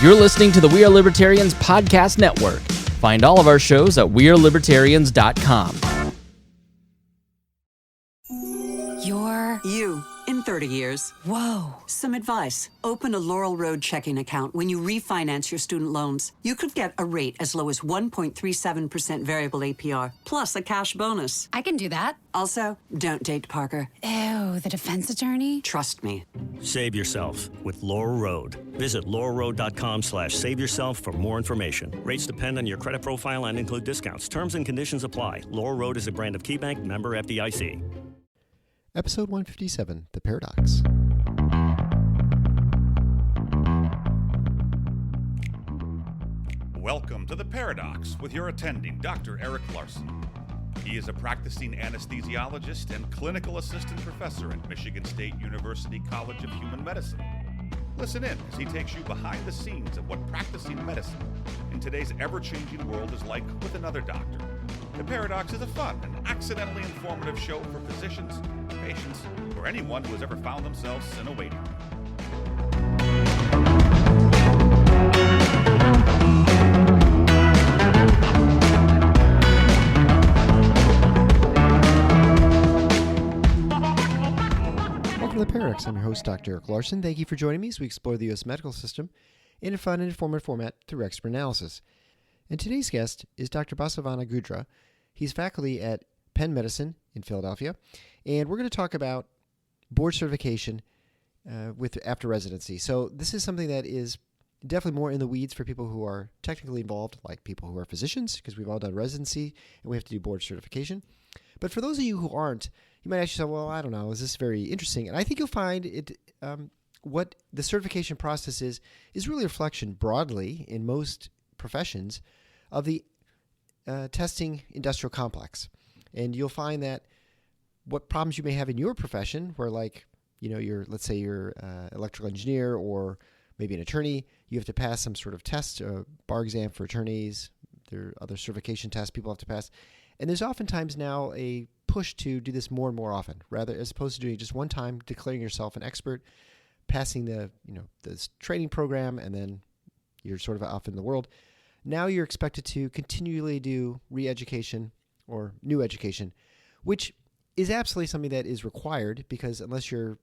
You're listening to the We Are Libertarians podcast network. Find all of our shows at wearelibertarians.com. You, in 30 years. Whoa. Some advice. Open a Laurel Road checking account when you refinance your student loans. You could get a rate as low as 1.37% variable APR, plus a cash bonus. I can do that. Also, don't date Parker. Ew, the defense attorney? Trust me. Save yourself with Laurel Road. Visit laurelroad.com/saveyourself for more information. Rates depend on your credit profile and include discounts. Terms and conditions apply. Laurel Road is a brand of KeyBank, member FDIC. Episode 157, The Paradox. Welcome to The Paradox with your attending, Dr. Eric Larson. He is a practicing anesthesiologist and clinical assistant professor at Michigan State University College of Human Medicine. Listen in as he takes you behind the scenes of what practicing medicine in today's ever-changing world is like with another doctor. The Paradox is a fun and accidentally informative show for physicians, patients, or anyone who has ever found themselves in a waiting room. Welcome to The Paradox. I'm your host, Dr. Eric Larson. Thank you for joining me as we explore the U.S. medical system in a fun and informative format through expert analysis. And today's guest is Dr. Basavana Goudra. He's faculty at Penn Medicine in Philadelphia, and we're going to talk about board certification after residency. So this is something that is definitely more in the weeds for people who are technically involved, like people who are physicians, because we've all done residency and we have to do board certification. But for those of you who aren't, you might ask yourself, well, I don't know, is this very interesting? And I think you'll find it. What the certification process is really a reflection broadly in most professions of the testing industrial complex. And you'll find that what problems you may have in your profession, where let's say you're electrical engineer or maybe an attorney, you have to pass some sort of test, bar exam for attorneys. There are other certification tests people have to pass. And there's oftentimes now a push to do this more and more often, rather as opposed to doing it just one time, declaring yourself an expert, passing this training program, and then you're sort of off in the world. Now you're expected to continually do re-education or new education, which is absolutely something that is required because unless your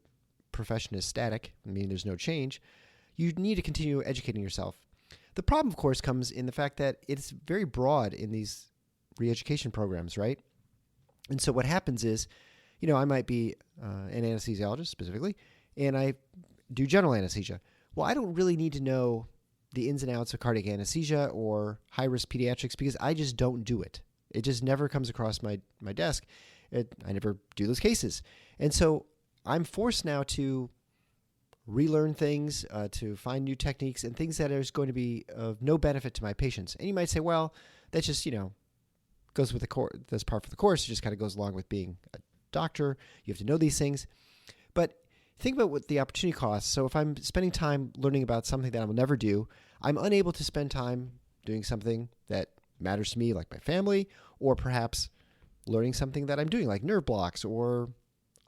profession is static, there's no change, you need to continue educating yourself. The problem, of course, comes in the fact that it's very broad in these re-education programs, right? And so what happens is, I might be an anesthesiologist specifically, and I do general anesthesia. Well, I don't really need to know the ins and outs of cardiac anesthesia or high-risk pediatrics because I just don't do it. It just never comes across my desk. I never do those cases. And so I'm forced now to relearn things, to find new techniques and things that are going to be of no benefit to my patients. And you might say, well, that just, goes with the course. That's part of the course. It just kind of goes along with being a doctor. You have to know these things. But think about what the opportunity costs. So if I'm spending time learning about something that I will never do, I'm unable to spend time doing something that matters to me, like my family, or perhaps learning something that I'm doing, like nerve blocks or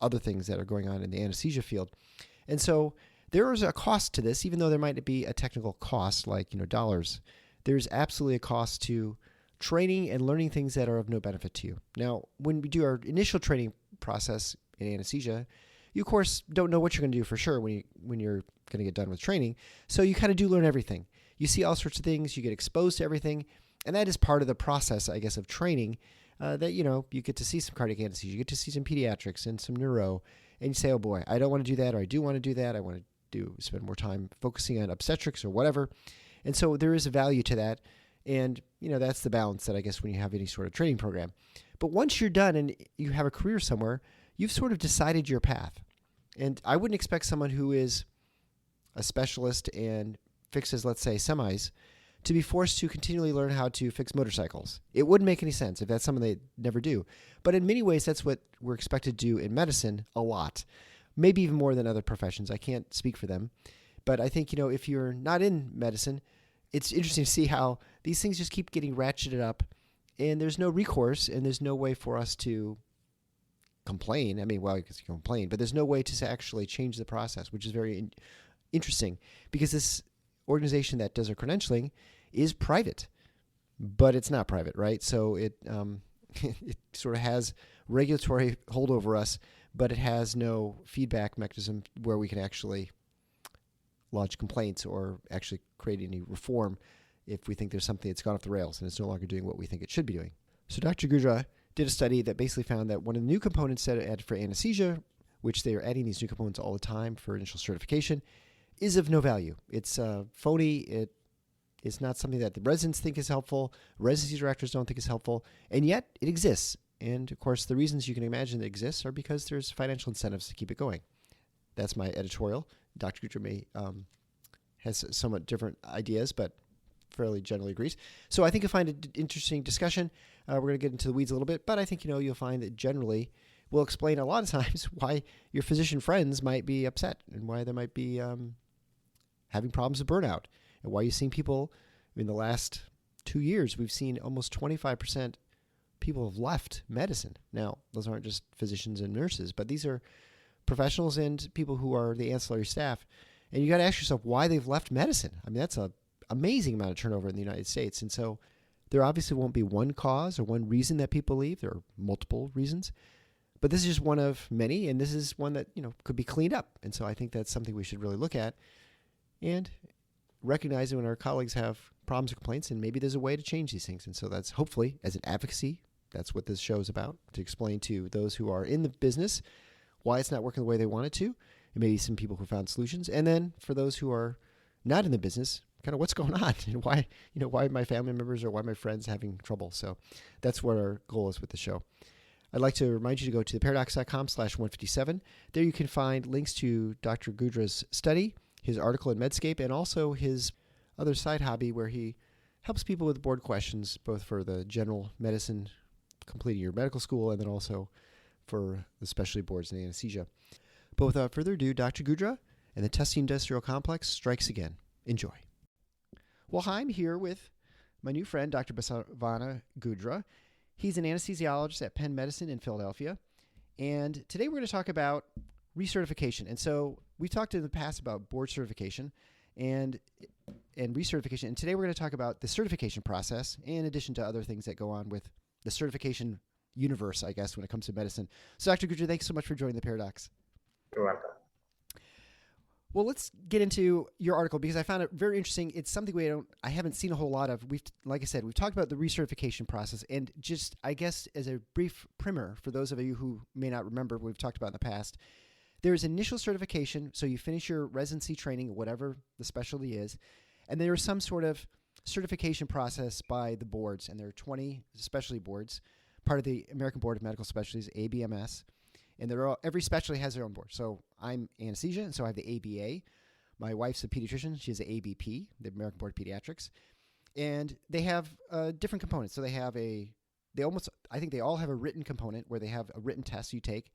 other things that are going on in the anesthesia field. And so there is a cost to this, even though there might be a technical cost, like dollars. There's absolutely a cost to training and learning things that are of no benefit to you. Now, when we do our initial training process in anesthesia, you, of course, don't know what you're going to do for sure when you're going to get done with training. So you kind of do learn everything. You see all sorts of things. You get exposed to everything. And that is part of the process, I guess, of training that, you get to see some cardiac anesthesia. You get to see some pediatrics and some neuro. And you say, oh, boy, I don't want to do that, or I do want to do that. I want to spend more time focusing on obstetrics or whatever. And so there is a value to that. And, that's the balance that I guess when you have any sort of training program. But once you're done and you have a career somewhere, you've sort of decided your path. And I wouldn't expect someone who is a specialist and fixes, let's say, semis, to be forced to continually learn how to fix motorcycles. It wouldn't make any sense if that's something they never do. But in many ways, that's what we're expected to do in medicine a lot, maybe even more than other professions. I can't speak for them. But I think, if you're not in medicine, it's interesting to see how these things just keep getting ratcheted up, and there's no recourse, and there's no way for us to complain. You can complain, but there's no way to actually change the process, which is very interesting, because this organization that does our credentialing is private, but it's not private, right? So it it sort of has regulatory hold over us, but it has no feedback mechanism where we can actually lodge complaints or actually create any reform if we think there's something that's gone off the rails and it's no longer doing what we think it should be doing. So Dr. Goudra did a study that basically found that one of the new components that it added for anesthesia, which they are adding these new components all the time for initial certification, is of no value. It's phony. It is not something that the residents think is helpful. Residency directors don't think is helpful, and yet it exists. And of course, the reasons you can imagine it exists are because there's financial incentives to keep it going. That's my editorial. Dr. Goudra may has somewhat different ideas, but fairly generally agrees. So I think you'll find it an interesting discussion. We're going to get into the weeds a little bit, but I think you'll find that generally we'll explain a lot of times why your physician friends might be upset and why they might be having problems with burnout, and why you're seeing people in the last 2 years, we've seen almost 25% people have left medicine. Now, those aren't just physicians and nurses, but these are professionals and people who are the ancillary staff. And you got to ask yourself why they've left medicine. I mean, that's an amazing amount of turnover in the United States. And so there obviously won't be one cause or one reason that people leave. There are multiple reasons. But this is just one of many, and this is one that, could be cleaned up. And so I think that's something we should really look at and recognize when our colleagues have problems or complaints, and maybe there's a way to change these things. And so that's hopefully, as an advocacy, that's what this show is about, to explain to those who are in the business why it's not working the way they want it to, and maybe some people who found solutions. And then for those who are not in the business, kind of what's going on and why, why my family members or why my friends are having trouble. So that's what our goal is with the show. I'd like to remind you to go to theparadox.com/157. There you can find links to Dr. Goudra's study, his article in Medscape, and also his other side hobby where he helps people with board questions, both for the general medicine, completing your medical school, and then also for the specialty boards and anesthesia. But without further ado, Dr. Goudra and the testing industrial complex strikes again. Enjoy. Well, hi, I'm here with my new friend, Dr. Basavana Goudra. He's an anesthesiologist at Penn Medicine in Philadelphia. And today we're going to talk about recertification. And so we've talked in the past about board certification and recertification. And today we're going to talk about the certification process, in addition to other things that go on with the certification universe, I guess, when it comes to medicine. So Dr. Goudra, thanks so much for joining the Paradox. You're welcome. Well, let's get into your article because I found it very interesting. It's something I haven't seen a whole lot of. Like I said, we've talked about the recertification process, and just, I guess, as a brief primer for those of you who may not remember what we've talked about in the past, there's initial certification. So you finish your residency training, whatever the specialty is, and there is some sort of certification process by the boards, and there are 20 specialty boards, part of the American Board of Medical Specialties, ABMS. And every specialty has their own board. So I'm anesthesia, and so I have the ABA. My wife's a pediatrician. She has the ABP, the American Board of Pediatrics. And they have different components. So I think they all have a written component where they have a written test you take.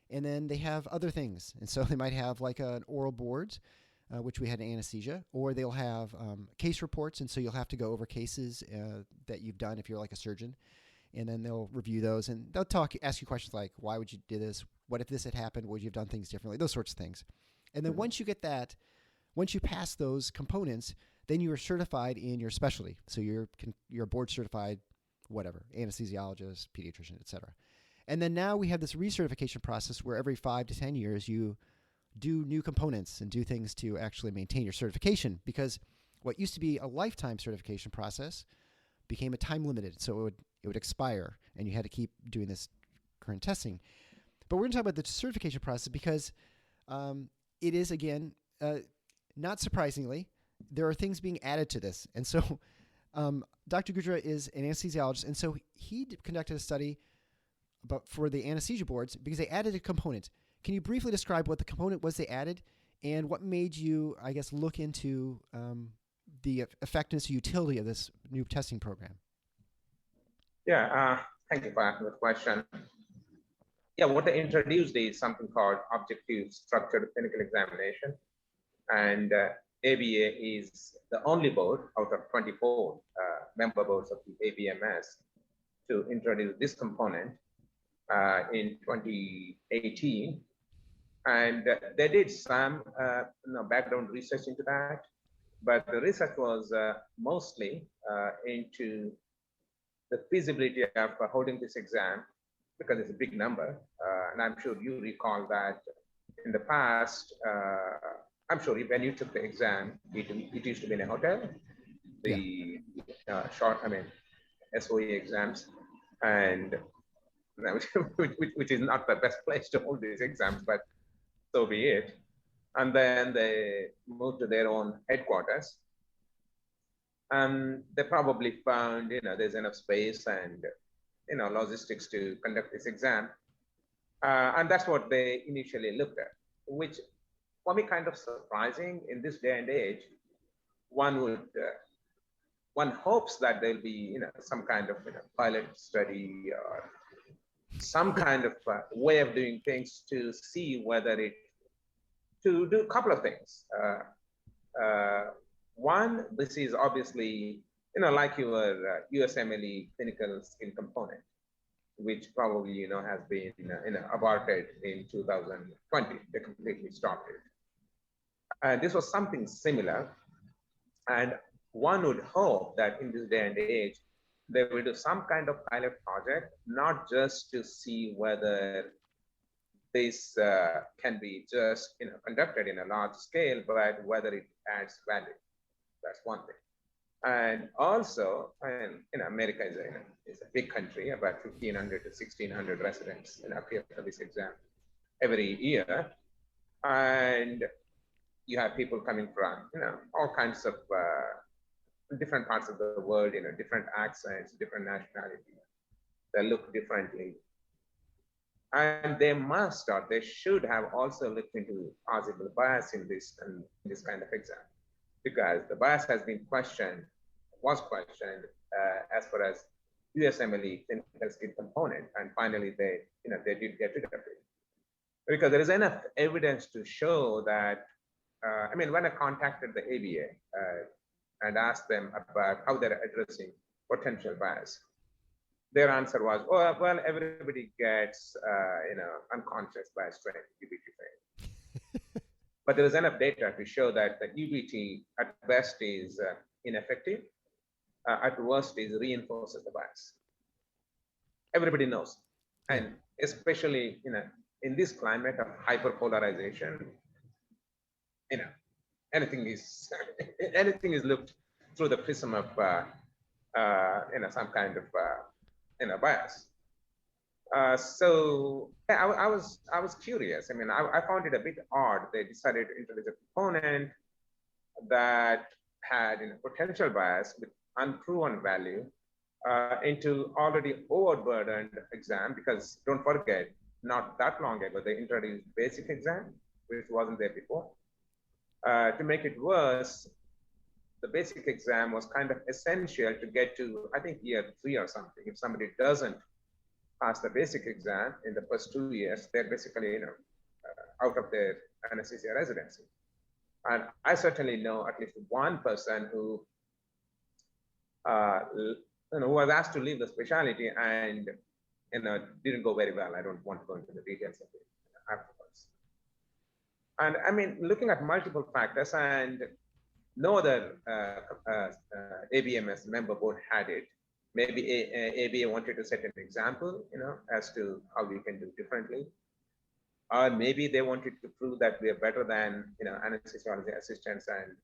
And then they have other things. And so they might have like an oral board, which we had in anesthesia, or they'll have case reports. And so you'll have to go over cases that you've done if you're like a surgeon. And then they'll review those, and they'll ask you questions like, why would you do this? What if this had happened? Would you have done things differently? Those sorts of things. And then once you pass those components, then you are certified in your specialty. So you're board certified, whatever, anesthesiologist, pediatrician, et cetera. And then now we have this recertification process where every 5 to 10 years you do new components and do things to actually maintain your certification, because what used to be a lifetime certification process became a time limited. So it would expire, and you had to keep doing this current testing. But we're going to talk about the certification process because it is, again, not surprisingly, there are things being added to this. And so Dr. Goudra is an anesthesiologist, and so he conducted a study for the anesthesia boards because they added a component. Can you briefly describe what the component was they added and what made you, I guess, look into the effectiveness or utility of this new testing program? Yeah, thank you for asking the question. Yeah, what they introduced is something called objective structured clinical examination. And ABA is the only board out of 24 member boards of the ABMS to introduce this component in 2018. And they did some background research into that. but the research was mostly into the feasibility of holding this exam, because it's a big number. And I'm sure you recall that in the past, I'm sure when you took the exam, it used to be in a hotel, the SOE exams, and which is not the best place to hold these exams, but so be it. And then they moved to their own headquarters. They probably found, there's enough space and, logistics to conduct this exam. And that's what they initially looked at, which for me kind of surprising in this day and age. One hopes that there'll be, some kind of pilot study or some kind of way of doing things to see whether to do a couple of things. One, this is obviously, like your USMLE clinical skill component, which probably, has been, aborted in 2020. They completely stopped it. And this was something similar. And one would hope that in this day and age, they will do some kind of pilot project, not just to see whether this can be just, conducted in a large scale, but whether it adds value. That's one thing. And also, America is a big country, about 1,500 to 1,600 residents appear for this exam every year. And you have people coming from, all kinds of different parts of the world, different accents, different nationalities. They look differently. And they must, or they should have also looked into possible bias in this kind of exam, because the bias was questioned as far as USMLE clinical skill component, and finally they did get rid of it, because there is enough evidence to show that. When I contacted the ABA and asked them about how they're addressing potential bias, their answer was, "Oh, well, everybody gets unconscious bias training, UBT training." But there is enough data to show that the UBT at best is ineffective, at worst is reinforces the bias. Everybody knows, and especially in this climate of hyperpolarization, anything is looked through the prism of some kind of bias. So yeah, I was curious. I found it a bit odd. They decided to introduce a component that had potential bias with unproven value into already overburdened exam, because don't forget, not that long ago, they introduced basic exam, which wasn't there before. To make it worse, the basic exam was kind of essential to get to, I think, year 3 or something. If somebody doesn't pass the basic exam in the first 2 years, they're basically, out of their anesthesia residency. And I certainly know at least one person who, who was asked to leave the specialty and, didn't go very well. I don't want to go into the details of it afterwards. And looking at multiple factors, and no other ABMS member board had it. Maybe ABA wanted to set an example, as to how we can do differently. Or maybe they wanted to prove that we are better than, anesthesiology assistants and,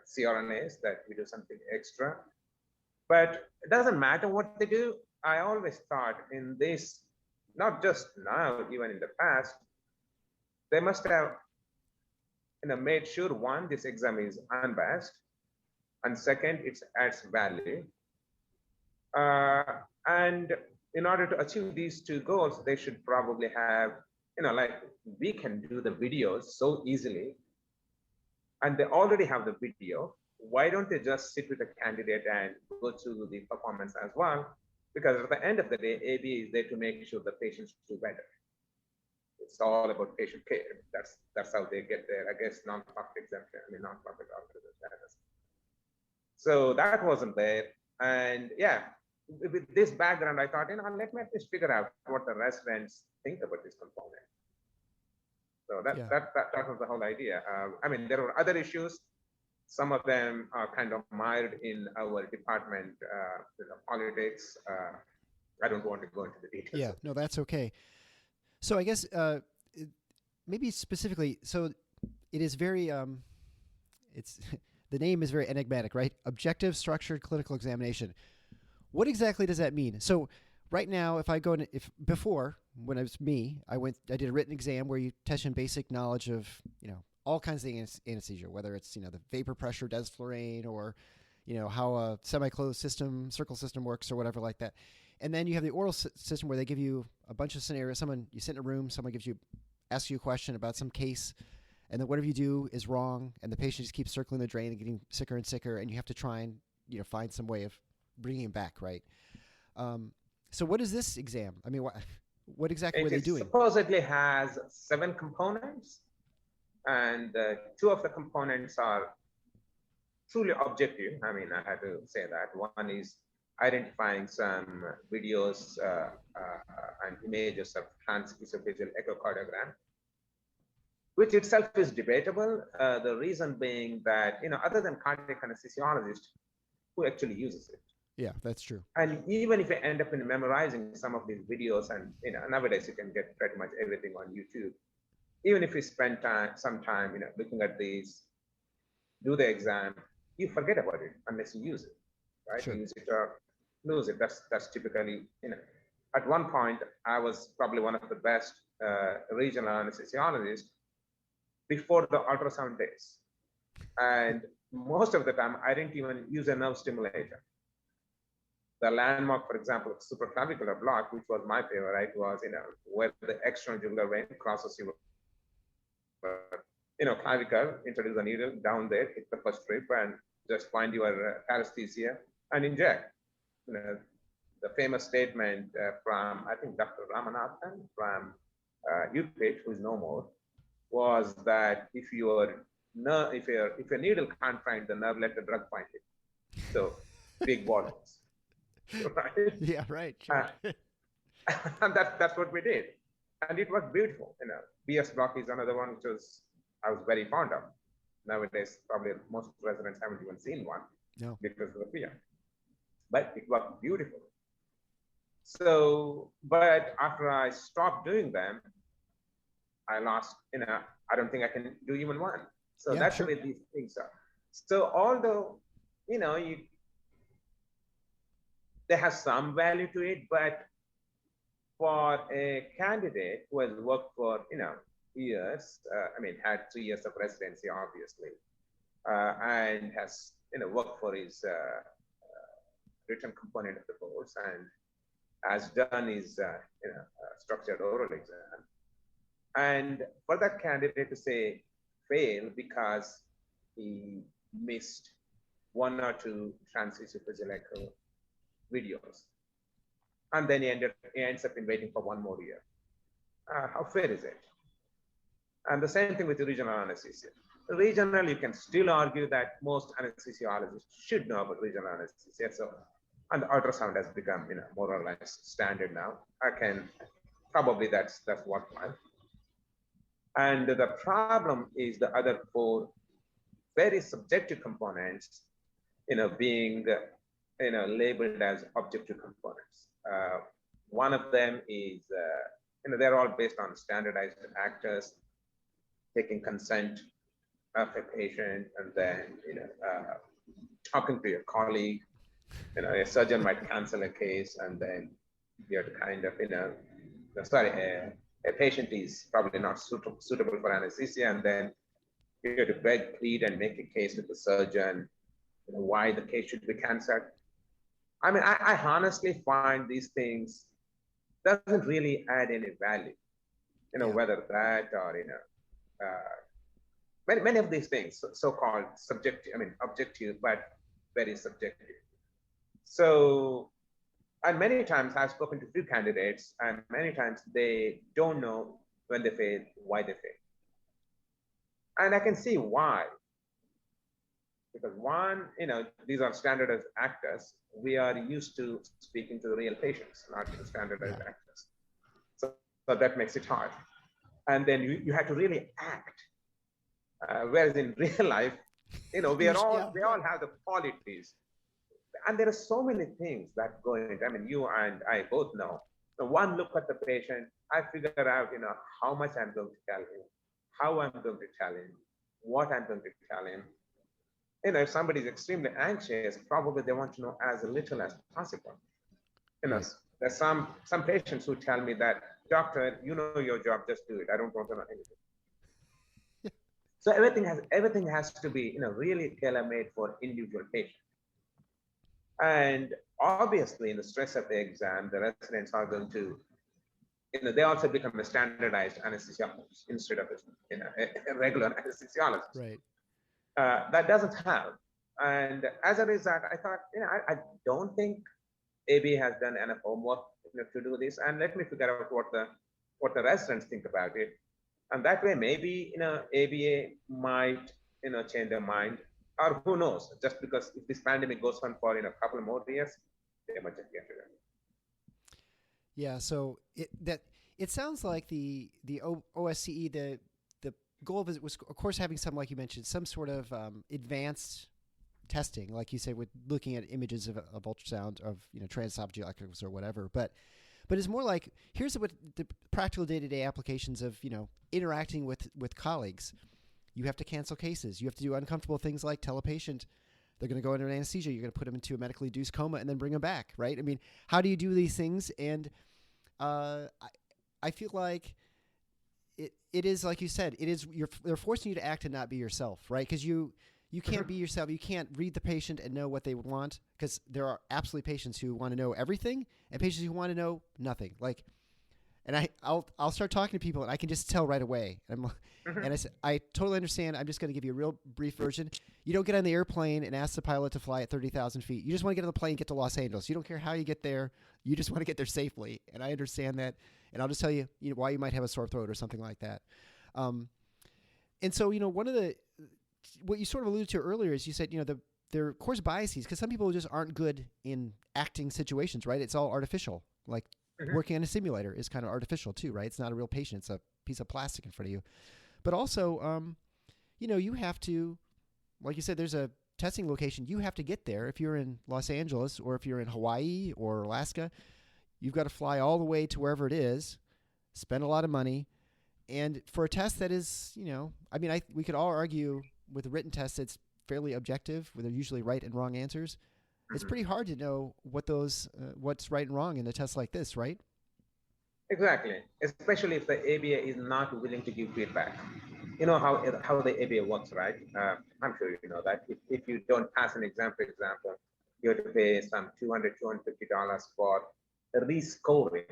CRNAs, that we do something extra. But it doesn't matter what they do. I always thought in this, not just now, even in the past, they must have made sure, one, this exam is unbiased, and second, it adds value. And in order to achieve these two goals, they should probably have, like we can do the videos so easily, and they already have the video. Why don't they just sit with the candidate and go through the performance as well? Because at the end of the day, AB is there to make sure the patients do better. It's all about patient care. That's how they get there. I guess non-profit exemption, non-profit status. So that wasn't there. And yeah, with this background, I thought, let me at least figure out what the residents think about this component. So that was the whole idea. There were other issues. Some of them are kind of mired in our department, politics. I don't want to go into the details. Yeah, no, that's okay. So I guess maybe specifically, so it is very, it's the name is very enigmatic, right? Objective structured clinical examination. What exactly does that mean? So right now, if I go in, before when it was me, I did a written exam where you test in basic knowledge of, all kinds of anesthesia, whether it's, the vapor pressure, desflurane, or, how a semi-closed system, circle system works or whatever like that. And then you have the oral system where they give you a bunch of scenarios. You sit in a room, someone asks you a question about some case, and then whatever you do is wrong, and the patient just keeps circling the drain and getting sicker and sicker, and you have to try and, find some way of bringing him back, right? So what is this exam? I mean, what exactly were they doing? It supposedly has 7 components, and 2 of the components are truly objective. I mean, I had to say that. One is identifying some videos and images of transesophageal echocardiogram, which itself is debatable. The reason being that, other than cardiac anesthesiologists, who actually uses it? Yeah, that's true. And even if you end up in memorizing some of these videos, and nowadays you can get pretty much everything on YouTube. Even if you spend some time, looking at these, do the exam, you forget about it unless you use it, right? Sure. Use it or lose it. That's typically, At one point, I was probably one of the best regional anesthesiologists before the ultrasound days, and most of the time I didn't even use a nerve stimulator. The landmark, for example, of supraclavicular block, which was my favorite, was where the external jugular vein crosses your clavicle, introduce a needle down there, hit the first strip, and just find your paresthesia and inject. The famous statement from, I think, Dr. Ramanathan from UPIT, who is no more, was that if your needle can't find the nerve, let the drug find it. So big volumes. Right? Yeah, right. Sure. And that's what we did, and it was beautiful. BS block is another one which I was very fond of. Nowadays, probably most residents haven't even seen one. No. Because of the fear, but it was beautiful. So, but after I stopped doing them, I lost. I don't think I can do even one. So that's the way these things are. So although they have some value to it, but for a candidate who has worked for years, had 3 years of residency, obviously, and has worked for his written component of the course and has done his structured oral exam, and for that candidate to say fail because he missed 1 or 2 transesophageal echo videos, and then he ends up in waiting for 1 more year. How fair is it? And the same thing with the regional anesthesia. Regional, you can still argue that most anesthesiologists should know about regional anesthesia. So, and the ultrasound has become, more or less standard now. Probably that's worthwhile. And the problem is the other 4 very subjective components, being labeled as objective components. One of them is, they're all based on standardized actors, taking consent of a patient, and then, talking to your colleague. A surgeon might cancel a case, and then you have to kind of, a patient is probably not suitable for anesthesia, and then you have to beg, plead, and make a case with the surgeon, why the case should be canceled. I honestly find these things doesn't really add any value, whether that or, many of these things, so-called subjective, objective, but very subjective. So, and many times I've spoken to few candidates, and many times they don't know when they fail, why they fail. And I can see why. Because one, these are standardized actors. We are used to speaking to the real patients, not to the standardized actors. So that makes it hard. And then you have to really act. Whereas in real life, We all have the qualities, and there are so many things that go in it. I mean, you and I both know. So one look at the patient, I figure out, how much I'm going to tell him, how I'm going to tell him, what I'm going to tell him. If somebody is extremely anxious, probably they want to know as little as possible. Right. There's some patients who tell me that, doctor, you know your job, just do it. I don't want to know anything. So everything has to be, really tailor-made for individual patient. And obviously, in the stress of the exam, the residents are going to, they also become a standardized anesthesiologist instead of a regular anesthesiologist. Right. That doesn't help. And as a result, I thought, I don't think ABA has done enough homework to do this. And let me figure out what the residents think about it. And that way, maybe, ABA might, change their mind, or who knows, just because if this pandemic goes on for, a couple more years, they might just get rid of it. Yeah. So it sounds like the OSCE, the goal of it was, of course, having some, like you mentioned, some sort of advanced testing, like you say, with looking at images of ultrasound of transesophageal echoes or whatever. But it's more like, here's what the practical day-to-day applications of interacting with colleagues. You have to cancel cases. You have to do uncomfortable things like tell a patient they're going to go under anesthesia. You're going to put them into a medically induced coma and then bring them back, right? I mean, how do you do these things? And I feel like it is, like you said, they're forcing you to act and not be yourself, right? Because you can't be yourself. You can't read the patient and know what they want, because there are absolutely patients who want to know everything and patients who want to know nothing. And I'll start talking to people and I can just tell right away. And I said, I totally understand. I'm just going to give you a real brief version. You don't get on the airplane and ask the pilot to fly at 30,000 feet. You just want to get on the plane and get to Los Angeles. You don't care how you get there. You just want to get there safely. And I understand that. And I'll just tell you, why you might have a sore throat or something like that. And so, one of what you sort of alluded to earlier is you said, there are, of course, biases, because some people just aren't good in acting situations, right? It's all artificial. Like working on a simulator is kind of artificial too, right? It's not a real patient. It's a piece of plastic in front of you. But also, you have to, like you said, there's a testing location. You have to get there. If you're in Los Angeles or if you're in Hawaii or Alaska, you've got to fly all the way to wherever it is, spend a lot of money. And for a test that is, we could all argue with a written test that's fairly objective, where they're usually right and wrong answers. It's pretty hard to know what's right and wrong in a test like this, right? Exactly, especially if the ABA is not willing to give feedback. You know how the ABA works, right? I'm sure you know that. If you don't pass an exam, for example, you have to pay some $200, $250 for rescoring.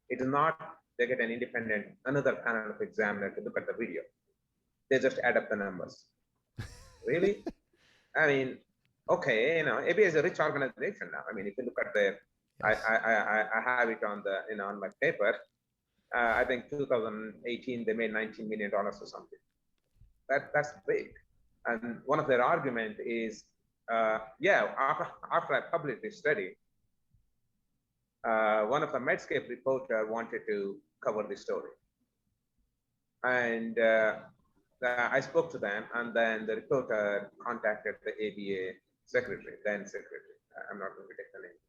It is not, they get another panel of examiner to look at the video. They just add up the numbers. Really? I mean, okay, ABA is a rich organization now. I mean, if you look at the, yes. I have it on the, on my paper. I think 2018 they made $19 million or something. That's big. And one of their argument is, after I published this study, one of the Medscape reporter wanted to cover this story, and I spoke to them, and then the reporter contacted the ABA secretary, then secretary. I'm not going to take the name.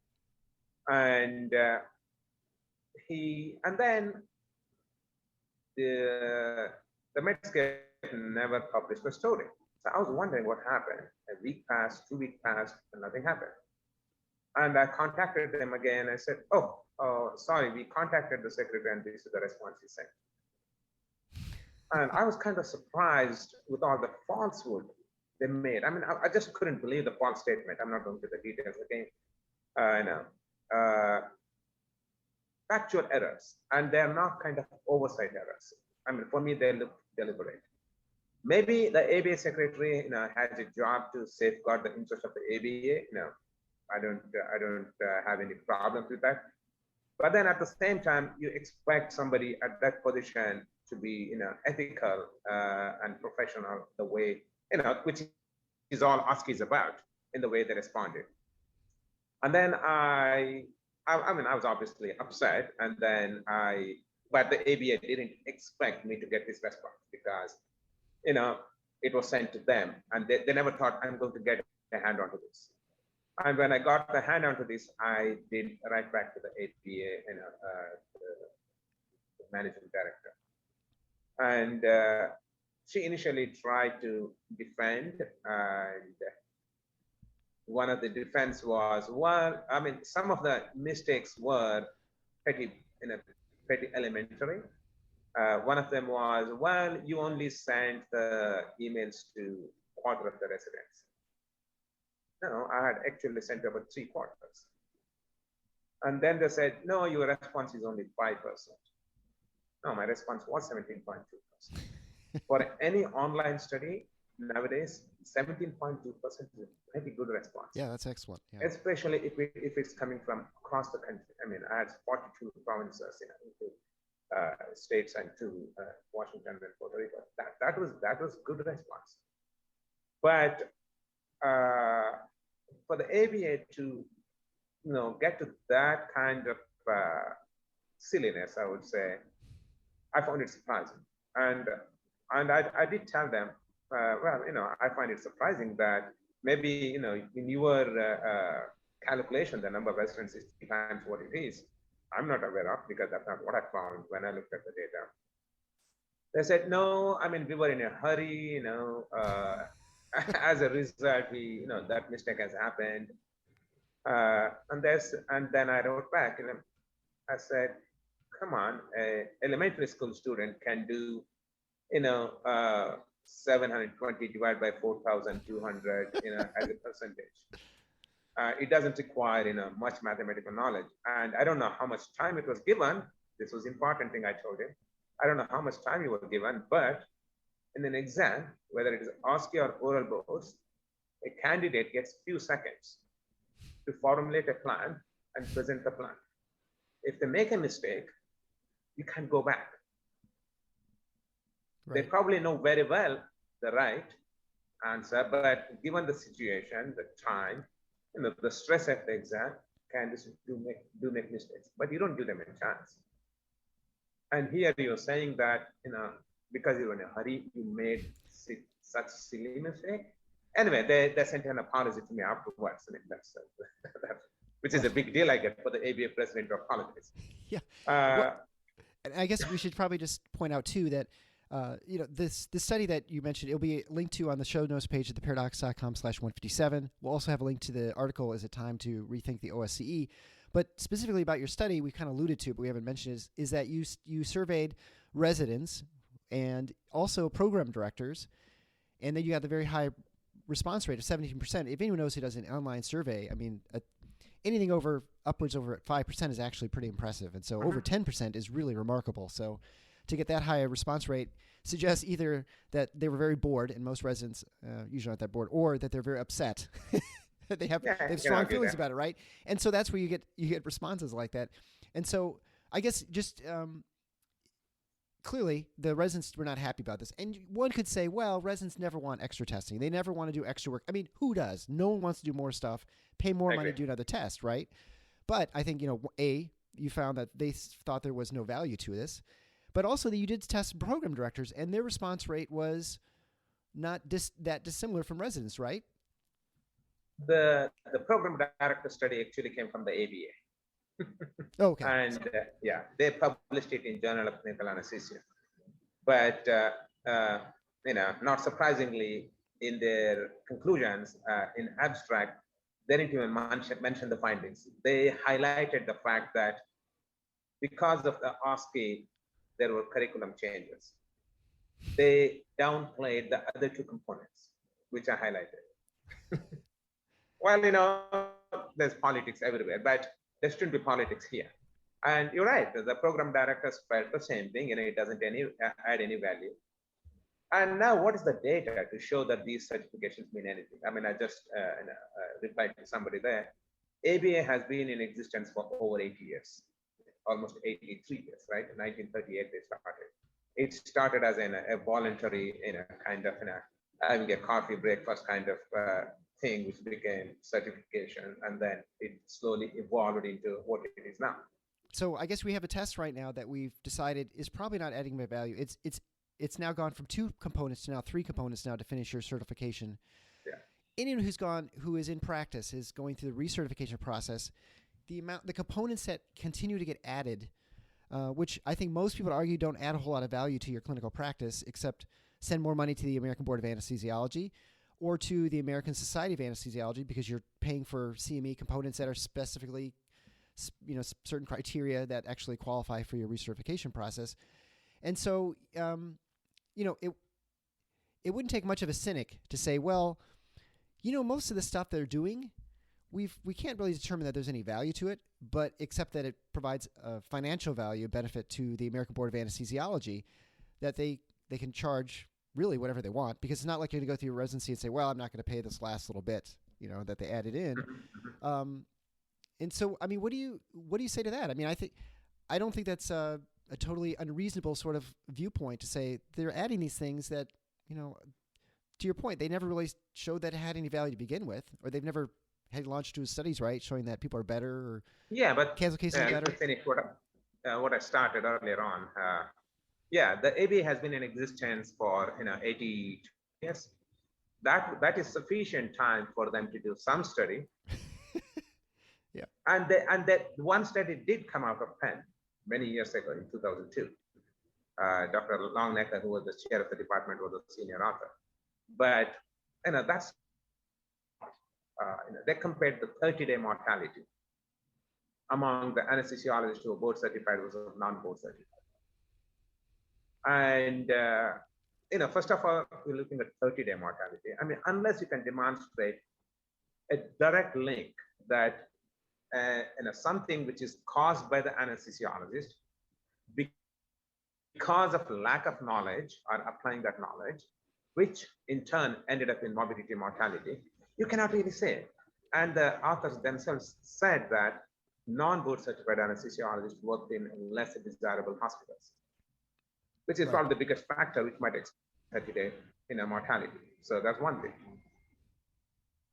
And then the Medscape never published the story. So I was wondering what happened. A week passed, 2 weeks passed, and nothing happened. And I contacted them again. I said, sorry, we contacted the secretary and this is the response he sent. And I was kind of surprised with all the falsehood they made. I mean, I just couldn't believe the false statement. I'm not going to the details again. Factual errors, and they're not kind of oversight errors. I mean, for me, they look deliberate. Maybe the ABA secretary, has a job to safeguard the interest of the ABA. I don't have any problems with that. But then at the same time, you expect somebody at that position to be, ethical and professional, the way, which is all OSCE is about, in the way they responded. And then I was obviously upset, and then but the ABA didn't expect me to get this response because, it was sent to them, and they never thought I'm going to get a hand onto this. And when I got the hand onto this, I did write back to the APA, the managing director. And she initially tried to defend, and one of the defense was, well, I mean, some of the mistakes were pretty elementary. One of them was, well, you only sent the emails to quarter of the residents. No, I had actually sent about 3/4. And then they said, no, your response is only 5%. No, my response was 17.2%. For any online study nowadays, 17.2% is a pretty good response. Yeah, that's excellent. Yeah. Especially if it's coming from across the country. I mean, I had 42 provinces, states and 2 Washington and Puerto Rico. That was good response. But for the ABA to get to that kind of silliness, I would say, I found it surprising. And I did tell them, well, I find it surprising that maybe, in your calculation, the number of residents is 3 times what it is. I'm not aware of, because that's not what I found when I looked at the data. They said, no, I mean, we were in a hurry, as a result, that mistake has happened. And then I wrote back, and I said, come on, an elementary school student can do, 720 divided by 4,200, as a percentage. It doesn't require, much mathematical knowledge. And I don't know how much time it was given. This was important thing I told him. I don't know how much time you were given, but in an exam, whether it is OSCE or oral boards, a candidate gets few seconds to formulate a plan and present the plan. If they make a mistake, you can go back. Right. They probably know very well the right answer, but given the situation, the time, the stress of the exam, candidates do make mistakes, but you don't give them a chance. And here you're saying that, because you were in a hurry, you made such silly mistake. Anyway, they sent an apology to me afterwards. I mean, that's which is a big deal, I get, for the ABA president to apologize. Yeah. And I guess we should probably just point out too that this study that you mentioned, it'll be linked to on the show notes page at theparadox.com/157. We'll also have a link to the article, Is It Time to Rethink the OSCE? But specifically about your study, we kind of alluded to, but we haven't mentioned is that you surveyed residents and also program directors, and then you got the very high response rate of 17%. If anyone knows who does an online survey, I mean, anything upwards over 5% is actually pretty impressive. And so over 10% is really remarkable. So to get that high a response rate suggests either that they were very bored, and most residents usually aren't that bored, or that they're very upset. they have strong feelings about it, right? And so that's where you get responses like that. And so I guess just clearly the residents were not happy about this. And one could say, well, residents never want extra testing. They never want to do extra work. I mean, who does? No one wants to do more stuff, pay more money to do another test, right? But I think, you found that they thought there was no value to this. But also that you did test program directors, and their response rate was not that dissimilar from residents, right? The program director study actually came from the ABA. Okay. And they published it in Journal of Clinical Anesthesia. But not surprisingly, in their conclusions, in abstract, they didn't even mention the findings. They highlighted the fact that because of the OSCE, there were curriculum changes. They downplayed the other 2 components, which I highlighted. Well, there's politics everywhere, but there shouldn't be politics here. And you're right, the program directors felt the same thing, it doesn't add any value. And now what is the data to show that these certifications mean anything? I mean, I just replied to somebody there. ABA has been in existence for over 80 years, almost 83 years, right? In 1938, they started. It started as a voluntary, kind of, having a coffee breakfast kind of thing, which became certification, and then it slowly evolved into what it is now. So I guess we have a test right now that we've decided is probably not adding value. It's it's now gone from 2 components to now 3 components now to finish your certification. Yeah. Anyone who is in practice, is going through the recertification process, the components that continue to get added, which I think most people argue don't add a whole lot of value to your clinical practice, except send more money to the American Board of Anesthesiology or to the American Society of Anesthesiology, because you're paying for CME components that are specifically, certain criteria that actually qualify for your recertification process. And so, it wouldn't take much of a cynic to say, well, most of the stuff they're doing, we can't really determine that there's any value to it, but except that it provides a financial value benefit to the American Board of Anesthesiology, that they can charge really whatever they want, because it's not like you're going to go through your residency and say, well, I'm not going to pay this last little bit, that they added in. And so, I mean, what do you say to that? I mean, I don't think that's a totally unreasonable sort of viewpoint to say they're adding these things that, to your point, they never really showed that it had any value to begin with, or they've never had longitudinal studies, right, showing that people are better, or but cancel cases are better. To finish what I started earlier on. The ABA has been in existence for 80 years. That is sufficient time for them to do some study. Yeah. And that one study did come out of Penn many years ago in 2002. Dr. Longnecker, who was the chair of the department, was a senior author. But that's they compared the 30-day mortality among the anesthesiologists who were board certified versus non-board certified. And first of all, we're looking at 30-day mortality. I mean, unless you can demonstrate a direct link that something which is caused by the anesthesiologist because of lack of knowledge or applying that knowledge, which in turn ended up in morbidity and mortality, you cannot really say. And the authors themselves said that non-board certified anesthesiologists worked in less desirable hospitals, which is probably the biggest factor which might explain 30-day mortality. So that's one thing.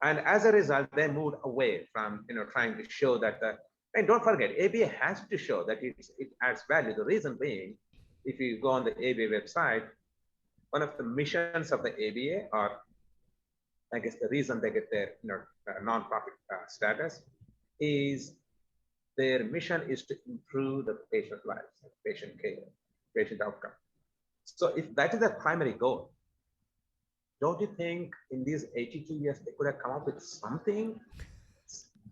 And as a result, they moved away from trying to show that and don't forget, ABA has to show that it adds value. The reason being, if you go on the ABA website, one of the missions of the ABA, or I guess the reason they get their nonprofit status, is their mission is to improve the patient lives, patient care, patient outcome. So if that is the primary goal, don't you think in these 82 years they could have come up with something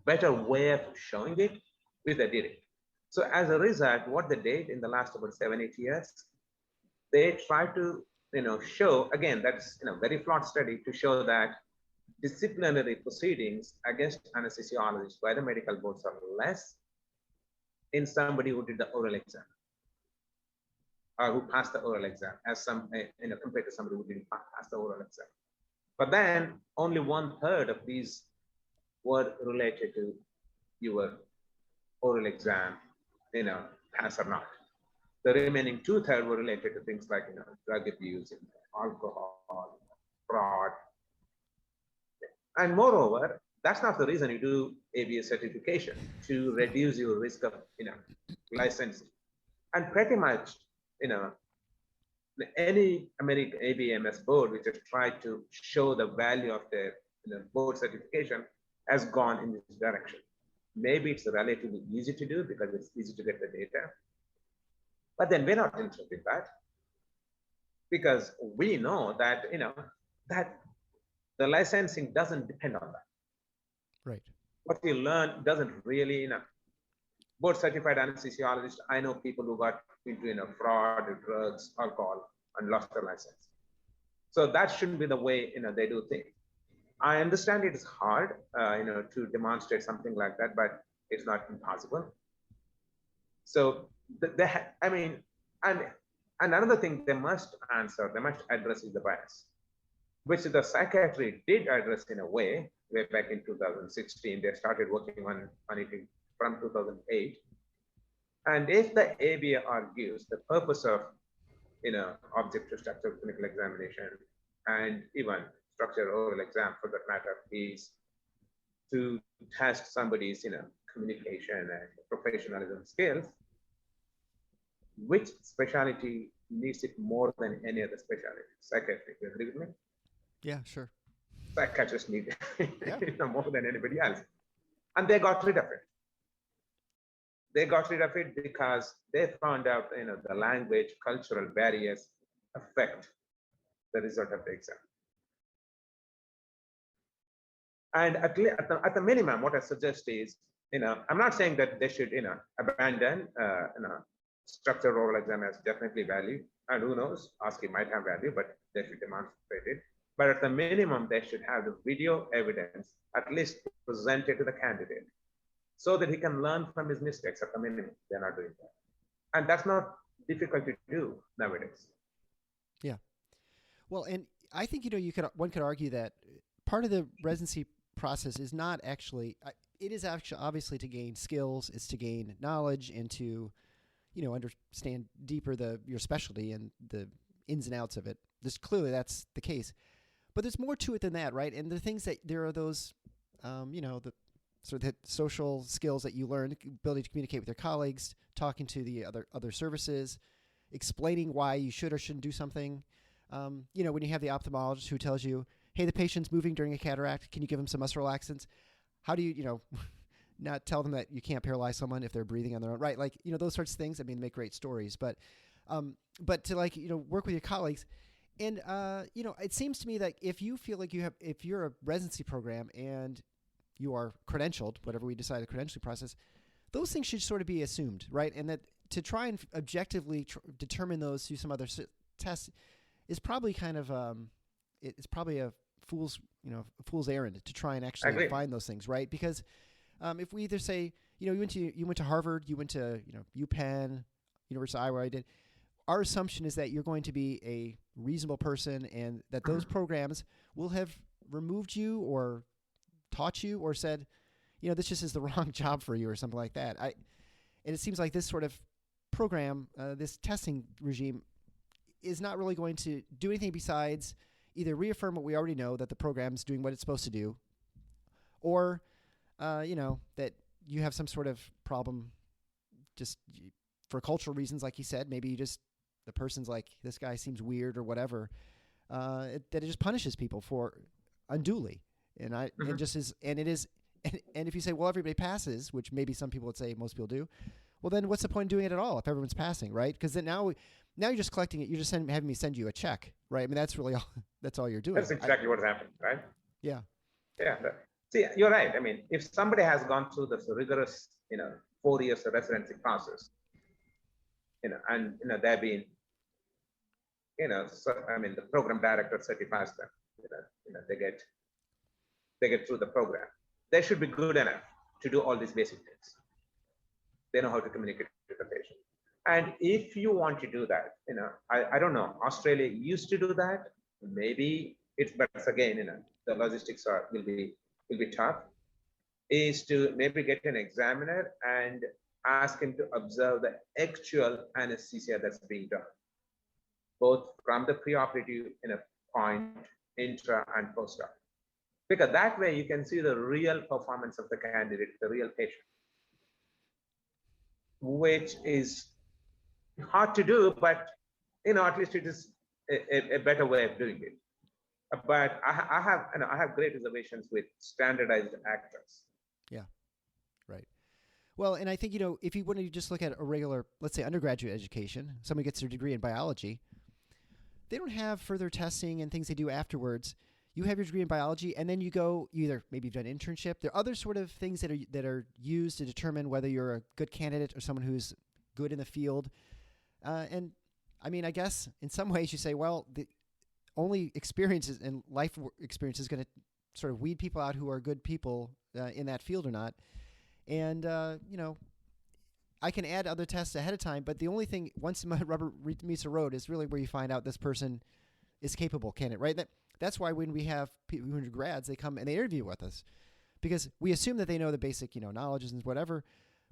better way of showing it, which they did it. So as a result, what they did in the last about 7-8 years, they tried to show, again, that's very flawed study, to show that disciplinary proceedings against anesthesiologists by the medical boards are less in somebody who did the oral exam or who passed the oral exam, as compared to somebody who didn't pass the oral exam. But then only 1/3 of these were related to your oral exam, pass or not. The remaining 2/3 were related to things like drug abuse, alcohol, fraud. And moreover, that's not the reason you do ABA certification, to reduce your risk of licensing. And pretty much, any American ABMS board which has tried to show the value of their board certification has gone in this direction. Maybe it's relatively easy to do because it's easy to get the data. But then we're not interested in that, because we know that that the licensing doesn't depend on that. Right. What you learn doesn't really, board certified anesthesiologists, I know people who got into fraud, drugs, alcohol, and lost their license. So that shouldn't be the way they do things. I understand it is hard, to demonstrate something like that, but it's not impossible. So and another thing they must address is the bias, which the psychiatry did address in a way. Way back in 2016, they started working on it from 2008. And if the ABA argues the purpose of objective structured clinical examination and even structured oral exam for that matter is to test somebody's communication and professionalism skills, which specialty needs it more than any other specialty. Psychiatry, you agree with me? Yeah, sure. Psychiatrists need Yeah. more than anybody else. And they got rid of it. They got rid of it because they found out, the language, cultural barriers affect the result of the exam. And at the minimum, what I suggest is, I'm not saying that they should, abandon, structured oral exam has definitely value, and who knows, OSCE might have value, but they should demonstrate it. But at the minimum, they should have the video evidence at least presented to the candidate so that he can learn from his mistakes. At the minimum, they're not doing that. And that's not difficult to do nowadays. Yeah. Well, and I think, one could argue that part of the residency process is not actually, it is actually obviously to gain skills, it's to gain knowledge and to, understand deeper your specialty and the ins and outs of it. Clearly that's the case. But there's more to it than that, right? And the things that there are those, the sort of the social skills that you learn, ability to communicate with your colleagues, talking to the other services, explaining why you should or shouldn't do something. When you have the ophthalmologist who tells you, hey, the patient's moving during a cataract, can you give them some muscle relaxants? How do you, not tell them that you can't paralyze someone if they're breathing on their own, right? Like, those sorts of things, make great stories, but to work with your colleagues. And, it seems to me that if you feel like if you're a residency program and you are credentialed, whatever we decide the credentialing process, those things should sort of be assumed, right? And that to try and objectively determine those through some other tests is probably kind of, it's probably a fool's errand to try and actually find those things, right? Because if we either say, you went to Harvard, you went to, UPenn, University of Iowa, I did, our assumption is that you're going to be a reasonable person and that those programs will have removed you or taught you or said, this just is the wrong job for you or something like that. And it seems like this sort of program, this testing regime is not really going to do anything besides either reaffirm what we already know, that the program's doing what it's supposed to do, or, that you have some sort of problem just for cultural reasons, like you said, maybe the person's like, this guy seems weird or whatever, that it just punishes people for unduly. And and if you say, well, everybody passes, which maybe some people would say most people do, well, then what's the point of doing it at all if everyone's passing, right? Because then now you're just collecting it. You're just having me send you a check, right? That's really that's all you're doing. That's exactly what happened, right? Yeah. Yeah. See, you're right. If somebody has gone through this rigorous, 4 years of residency process, and they've been, the program director certifies them, they get through the program. They should be good enough to do all these basic things. They know how to communicate with the patient. And if you want to do that, I don't know, Australia used to do that. Maybe but again, the logistics will be tough, is to maybe get an examiner and ask him to observe the actual anesthesia that's being done, both from the preoperative point, intra and post-op. Because that way you can see the real performance of the candidate, the real patient, which is hard to do, but at least it is a better way of doing it. But I have great reservations with standardized actors. Yeah, right. Well, and I think, if you want to just look at a regular, let's say, undergraduate education, somebody gets their degree in biology, they don't have further testing and things they do afterwards. You have your degree in biology, and then you go, maybe you've done an internship. There are other sort of things that are used to determine whether you're a good candidate or someone who's good in the field. And I guess in some ways you say, well, the only experiences and life experience is going to sort of weed people out who are good people in that field or not. And, I can add other tests ahead of time, but the only thing, once the rubber meets the road, is really where you find out this person is capable candidate, right? That's why when we have people who are grads, they come and they interview with us because we assume that they know the basic, knowledges and whatever,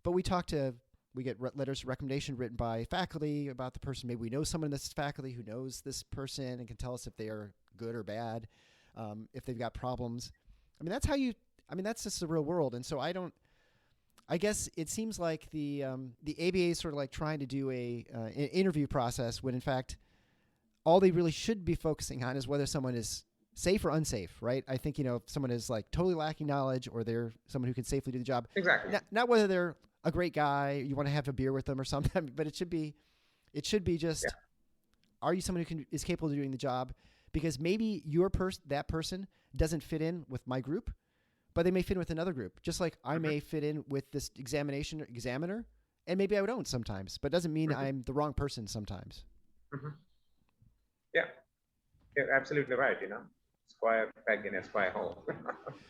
but we get letters of recommendation written by faculty about the person. Maybe we know someone in this faculty who knows this person and can tell us if they are good or bad, if they've got problems. That's how that's just the real world. And so I I guess it seems like the ABA is sort of like trying to do an interview process when in fact all they really should be focusing on is whether someone is safe or unsafe, right? I think, if someone is like totally lacking knowledge or they're someone who can safely do the job. Exactly. Not whether they're a great guy, you want to have a beer with them or something, but it should be just, are you someone who is capable of doing the job? Because maybe that person doesn't fit in with my group, but they may fit in with another group. Just like I may fit in with this examiner, and maybe I don't sometimes, but it doesn't mean I'm the wrong person sometimes. Yeah, you're absolutely right. Square peg in a square hole.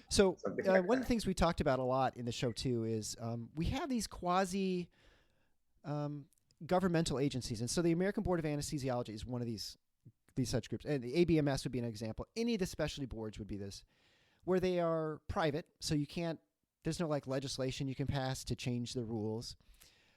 So like one of the things we talked about a lot in the show too is we have these quasi governmental agencies, and so the American Board of Anesthesiology is one of these such groups, and the ABMS would be an example. Any of the specialty boards would be this, where they are private, so there's no like legislation you can pass to change the rules.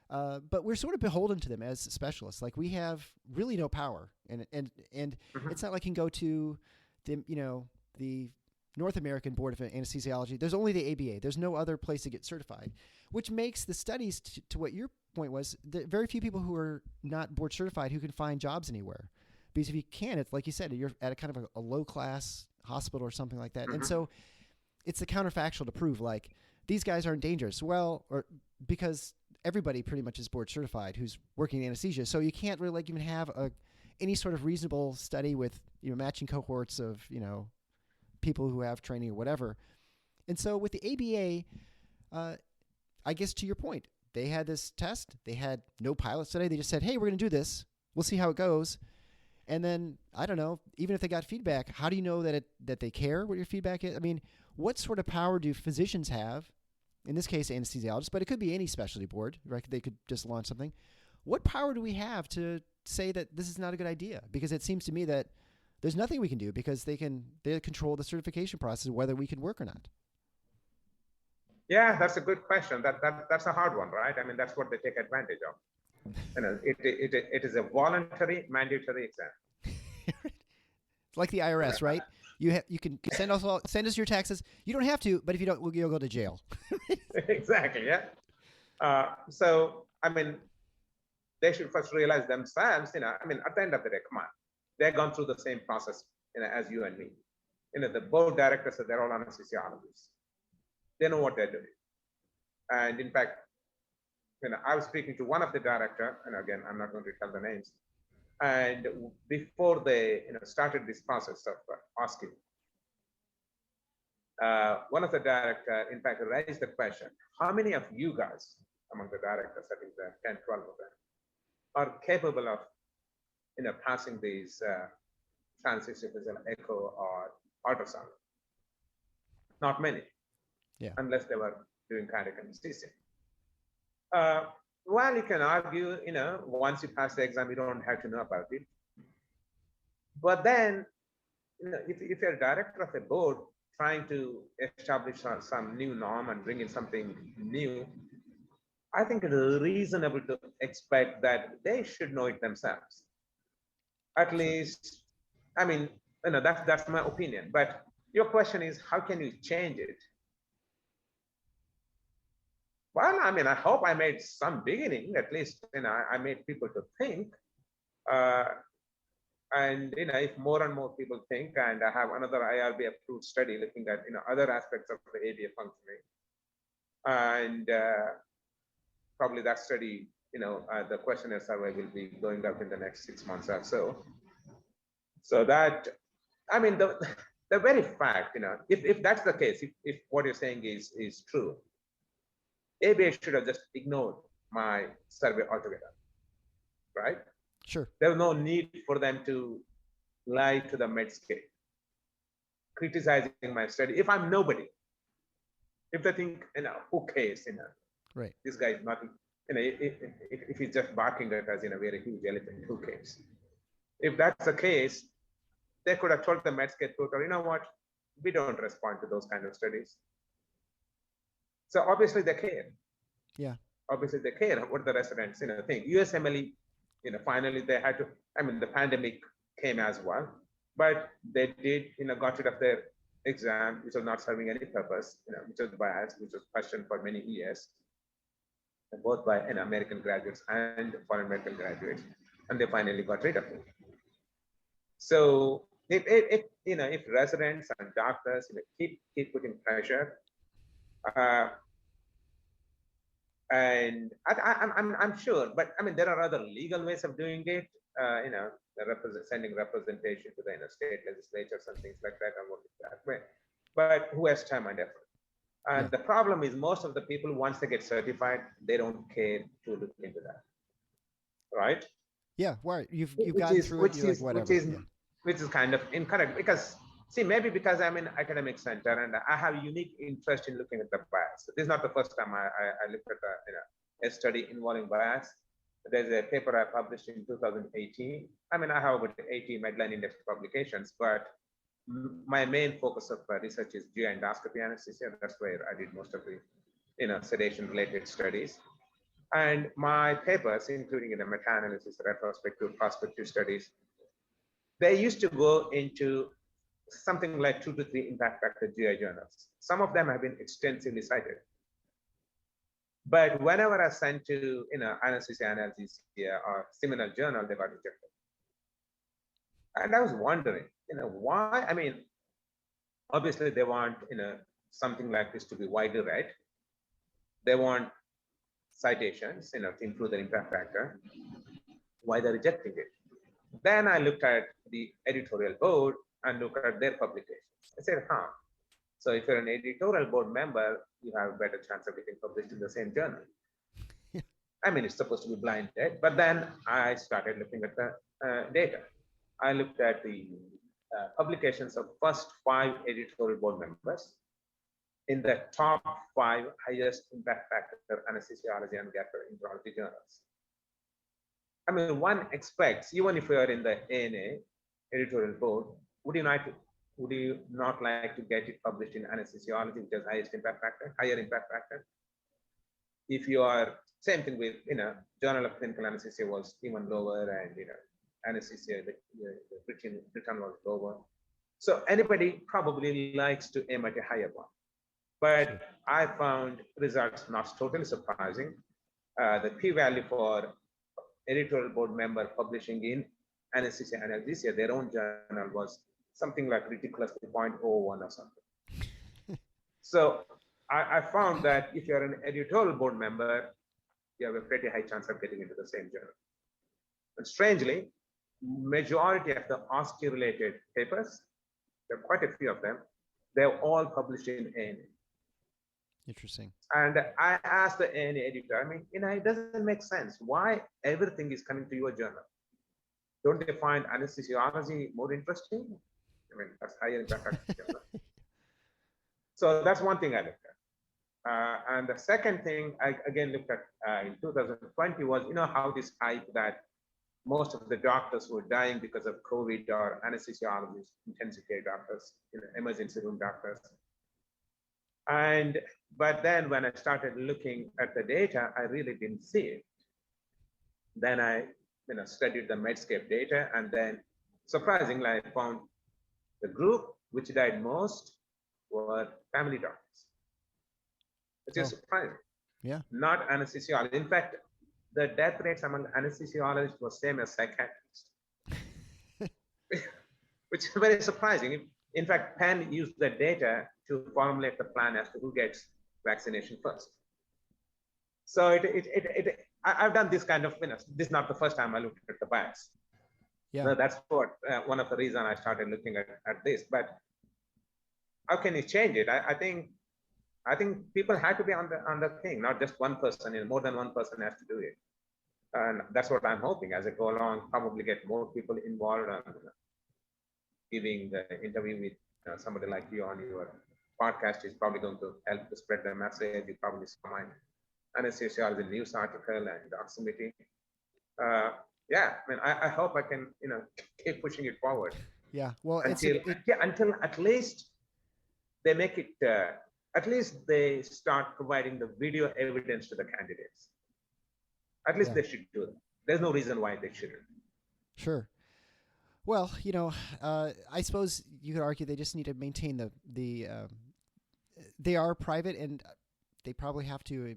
But we're sort of beholden to them as specialists. Like we have really no power, and it's not like you can go to the North American Board of Anesthesiology. There's only the ABA. There's no other place to get certified, which makes the studies to what your point was. Very few people who are not board certified who can find jobs anywhere, because if you can, it's like you said, you're at a kind of a low class hospital or something like that, and so it's the counterfactual to prove like these guys aren't dangerous. Well, or because everybody pretty much is board certified who's working in anesthesia. So you can't really like even have any sort of reasonable study with, matching cohorts of, people who have training or whatever. And so with the ABA, I guess to your point, they had this test, they had no pilot study. They just said, hey, we're going to do this. We'll see how it goes. And then, I don't know, even if they got feedback, how do you know that they care what your feedback is? I mean, what sort of power do physicians have? In this case, anesthesiologists, but it could be any specialty board, right? They could just launch something. What power do we have to say that this is not a good idea? Because it seems to me that there's nothing we can do because they control the certification process, whether we can work or not. Yeah, that's a good question. That's a hard one, right? I mean, that's what they take advantage of. It is a voluntary, mandatory exam. It's like the IRS, right? You can send us your taxes. You don't have to, but if you don't, you'll go to jail. Exactly. Yeah. So I mean, they should first realize themselves. At the end of the day, come on, they've gone through the same process, as you and me. The board directors, they're all anesthesiologists. They know what they're doing. And in fact, I was speaking to one of the director, and again, I'm not going to tell the names. And before they started this process of OSCE, one of the directors, in fact, raised the question, how many of you guys, among the directors, I think there are 10, 12 of them, are capable of passing these transits if it's an echo or ultrasound? Not many. Yeah. Unless they were doing cardiac anesthesia. Well, you can argue, once you pass the exam, you don't have to know about it. But then, if you're a director of a board trying to establish some new norm and bring in something new, I think it is reasonable to expect that they should know it themselves. At least, that's my opinion. But your question is, how can you change it? Well, I hope I made some beginning, at least, I made people to think. And, if more and more people think, and I have another IRB approved study looking at, other aspects of the ABA functioning. And probably that study, the questionnaire survey will be going up in the next 6 months or so. So that, the very fact, if that's the case, if what you're saying is true, ABA should have just ignored my survey altogether, right? Sure. There was no need for them to lie to the Medscape, criticizing my study. If I'm nobody, if they think, who cares, right? This guy is nothing, if he's just barking at us in a very huge elephant, who cares? If that's the case, they could have told the Medscape tutor, you know what, we don't respond to those kind of studies. So obviously they care. Yeah. Obviously they care what the residents, think. USMLE, finally they had to, the pandemic came as well, but they did, got rid of their exam, which was not serving any purpose, which was biased, which was questioned for many years. both by American graduates and foreign medical graduates, and they finally got rid of it. So if residents and doctors keep putting pressure, and I'm sure, but I mean there are other legal ways of doing it. Sending representation to the state legislatures and things like that. I'm working that way, but who has time and effort? And the problem is most of the people, once they get certified, they don't care to look into that, right? Yeah, right. You've gone through it. You're like, whatever. Which is kind of incorrect, because see, maybe because I'm in academic center and I have unique interest in looking at the bias. This is not the first time I looked at a study involving bias. There's a paper I published in 2018. I mean, I have about 80 Medline Index publications, but my main focus of research is GI endoscopy anesthesia. That's where I did most of the sedation-related studies. And my papers, including meta-analysis, retrospective, prospective studies, they used to go into something like 2 to 3 impact factor GI journals. Some of them have been extensively cited. But whenever I sent to anesthesia analysis or similar journal, they got rejected. And I was wondering, why? I mean, obviously they want something like this to be widely read. They want citations, to improve the impact factor. Why they're rejecting it? Then I looked at the editorial board and looked at their publications. I said, so if you're an editorial board member, you have a better chance of getting published in the same journal. I mean, it's supposed to be blinded, but then I started looking at the data. I looked at the publications of first 5 editorial board members in the top 5 highest impact factor anesthesiology and gastroenterology journals. I mean, one expects, even if you are in the ANA editorial board, would you not like to get it published in anesthesiology, which has highest impact factor, higher impact factor? If you are, same thing with, Journal of Clinical Anesthesia was even lower, and anesthesia, the return was lower. So anybody probably likes to aim at a higher one. But I found results not totally surprising. The p-value for editorial board member publishing in anesthesia analgesia, their own journal, was something like ridiculously 0.01 or something. So I found that if you're an editorial board member, you have a pretty high chance of getting into the same journal. And strangely, majority of the OSCE-related papers, there are quite a few of them, they're all published in ANA. Interesting. And I asked the ANA editor, I mean, it doesn't make sense. Why everything is coming to your journal? Don't they find anesthesiology more interesting? I mean, that's higher impact. So that's one thing I looked at. And the second thing I again looked at in 2020 was, how this hype that most of the doctors were dying because of COVID are anesthesiologists, intensive care doctors, emergency room doctors. But then when I started looking at the data, I really didn't see it. Then I studied the Medscape data, and then surprisingly, I found the group which died most were family doctors, which is surprising. Yeah. Not anesthesiologists. In fact, the death rates among anesthesiologists was same as psychiatrists, which is very surprising. In fact, Penn used the data to formulate the plan as to who gets vaccination first. So I've done this kind of, this is not the first time I looked at the bias. Yeah. So that's what one of the reasons I started looking at this. But how can you change it? I think people have to be on the thing, not just one person. More than one person has to do it, and that's what I'm hoping as I go along. Probably get more people involved and giving the interview with somebody like you on your podcast is probably going to help to spread the message. You probably saw my anesthesiology news article and doximity. Yeah, I mean, I hope I can, keep pushing it forward. Yeah, well, until at least they make it. At least they start providing the video evidence to the candidates. At least they should do that. There's no reason why they shouldn't. Sure. Well, I suppose you could argue they just need to maintain the they are private, and they probably have to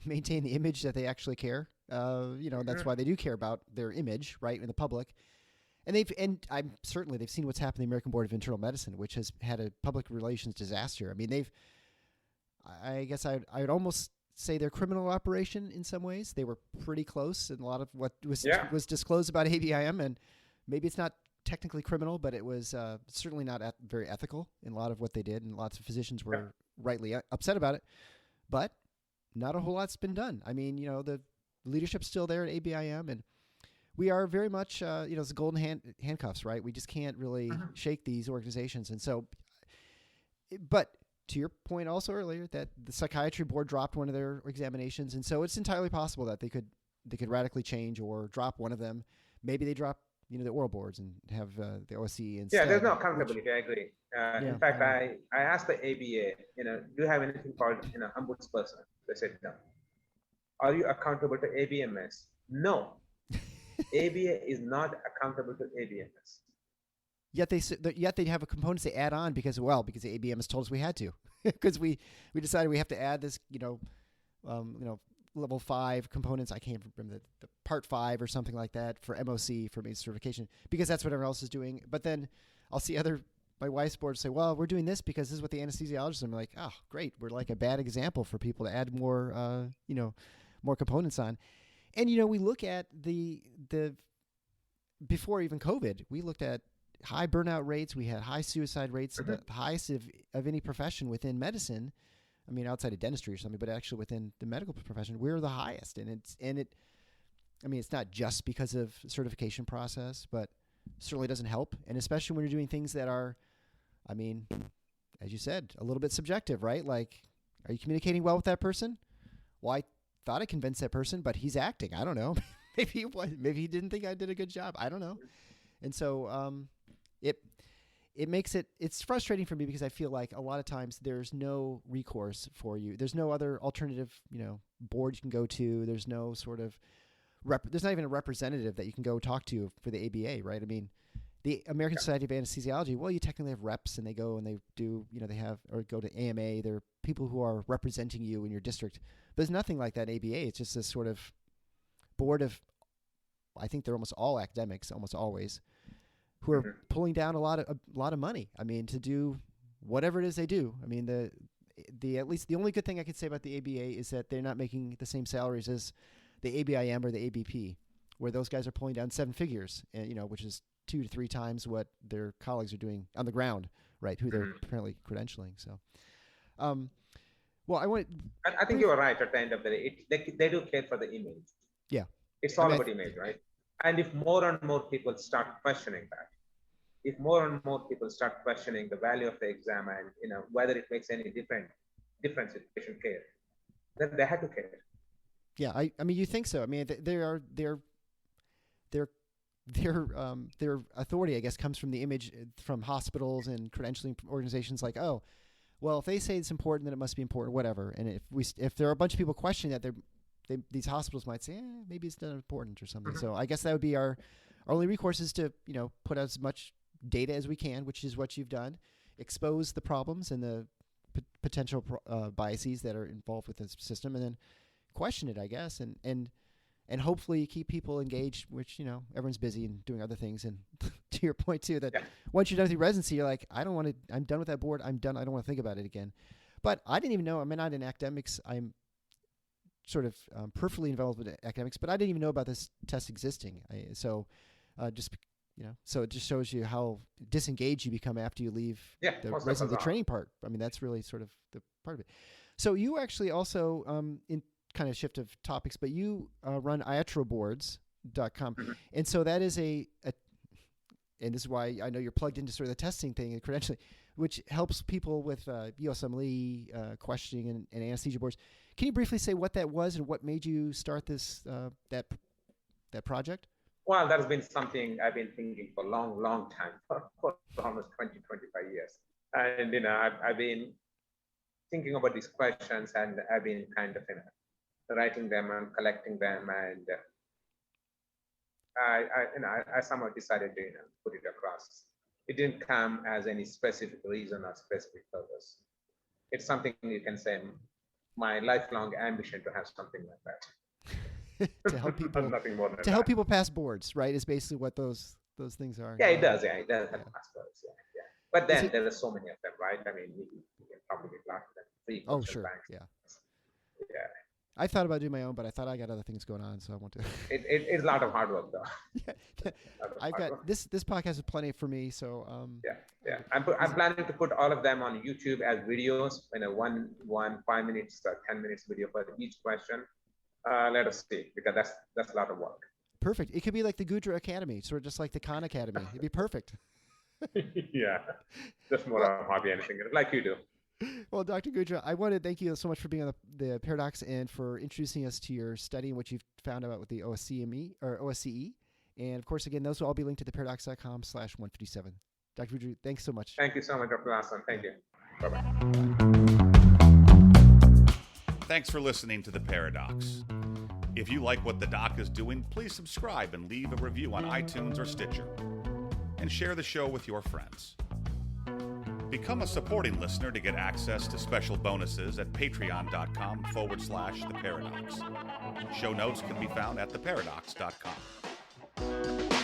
maintain the image that they actually care. That's why they do care about their image, right, in the public. And they've seen what's happened in the American Board of Internal Medicine, which has had a public relations disaster. I mean, I guess I would almost say their criminal operation in some ways. They were pretty close in a lot of what was disclosed about ABIM, and maybe it's not technically criminal, but it was certainly not very ethical in a lot of what they did, and lots of physicians were rightly upset about it. But not a whole lot's been done. I mean, the leadership's still there at ABIM, and we are very much, it's golden handcuffs, right? We just can't really shake these organizations. And so, but to your point also earlier, that the psychiatry board dropped one of their examinations. And so it's entirely possible that they could radically change or drop one of them. Maybe they drop, the oral boards and have the OSCE instead. Yeah, there's no accountability. I agree. In fact, I asked the ABA, do you have anything called, ombudsperson? They said no. Are you accountable to ABMS? No. ABA is not accountable to ABMS. Yet they have a components they add on because the ABM has told us we had to, because we decided we have to add this, level 5 components. I can't remember the part 5 or something like that for MOC, for certification, because that's what everyone else is doing. But then I'll see my wife's board say, well, we're doing this because this is what the anesthesiologists are. I'm like, oh, great. We're like a bad example for people to add more, more components on. And, we look at the before even COVID, we looked at high burnout rates. We had high suicide rates, the highest of any profession within medicine. I mean, outside of dentistry or something, but actually within the medical profession, we're the highest. And it's not just because of certification process, but certainly doesn't help. And especially when you're doing things that are, as you said, a little bit subjective, right? Like, are you communicating well with that person? Well, I thought I convinced that person, but he's acting. I don't know. Maybe he didn't think I did a good job. I don't know. And so it makes it's frustrating for me because I feel like a lot of times there's no recourse for you. There's no other alternative, board you can go to. There's no sort of there's not even a representative that you can go talk to for the ABA, right? I mean, the American Society of Anesthesiology, well, you technically have reps and they go and they do, they have, or go to AMA. They're people who are representing you in your district. But there's nothing like that ABA. It's just this sort of board of, I think they're almost all academics, almost always, who are pulling down a lot of money. I mean, to do whatever it is they do. I mean, at least the only good thing I could say about the ABA is that they're not making the same salaries as the ABIM or the ABP, where those guys are pulling down 7 figures, and, which is 2 to 3 times what their colleagues are doing on the ground, right? Who they're apparently credentialing. So, I think you were right at the end of the day. They do care for the image. Yeah. It's all about image, right? And if more and more people start questioning that, if more and more people start questioning the value of the exam and, whether it makes any difference if patient care, then they have to care. Yeah. I mean, you think so. I mean, their authority, I guess, comes from the image from hospitals and credentialing organizations like, oh, well, if they say it's important, then it must be important, whatever. And if there are a bunch of people questioning that, these hospitals might say, maybe it's not important or something. So I guess that would be our only recourse is to, put out as much data as we can, which is what you've done, expose the problems and the potential biases that are involved with the system, and then question it, I guess, and hopefully keep people engaged, which, everyone's busy and doing other things. And to your point too, that once you're done with your residency, you're like, I'm done with that board. I'm done. I don't want to think about it again. But I didn't even know, I'm not in academics. I'm sort of peripherally involved with academics, but I didn't even know about this test existing. So it just shows you how disengaged you become after you leave the residency training part. I mean, that's really sort of the part of it. So you actually also, in kind of shift of topics, but you run iatroboards.com. And so that is and this is why I know you're plugged into sort of the testing thing and credentialing, which helps people with USMLE questioning and anesthesia boards. Can you briefly say what that was and what made you start this that project? Well, that has been something I've been thinking for a long time, for almost 20, 25 years. And, I've been thinking about these questions, and I've been kind of, writing them and collecting them. And I somehow decided to, put it across. It didn't come as any specific reason or specific purpose. It's something you can say my lifelong ambition to have something like that. To help people, Nothing more than to that. help people pass boards, right? Is basically what those things are. Yeah, it does. Yeah, it does have passwords. Yeah, yeah. But then it- there are so many of them, right? I mean, you can probably block them. Free Oh, virtual sure. banks. Yeah. Yeah. I thought about doing my own, but I thought I got other things going on, so I want to. It's a lot of hard work, though. Yeah. I've got this podcast is plenty for me, so Yeah. I'm planning to put all of them on YouTube as videos in a one 5 minutes or 10 minutes video for each question. Let us see, because that's a lot of work. perfect. It could be like the Goudra Academy, sort of just like the Khan Academy. It'd be perfect. Yeah, just more of a hobby, anything like you do. Well, Dr. Goudra, I want to thank you so much for being on the Paradox and for introducing us to your study and what you've found out with the OSCE. And of course, again, those will all be linked to theparadox.com/157. Dr. Goudra, thanks so much. Thank you so much, Dr. Larson. Thank you. Bye-bye. Thanks for listening to The Paradox. If you like what the doc is doing, please subscribe and leave a review on iTunes or Stitcher. And share the show with your friends. Become a supporting listener to get access to special bonuses at patreon.com/theparadox. Show notes can be found at theparadox.com.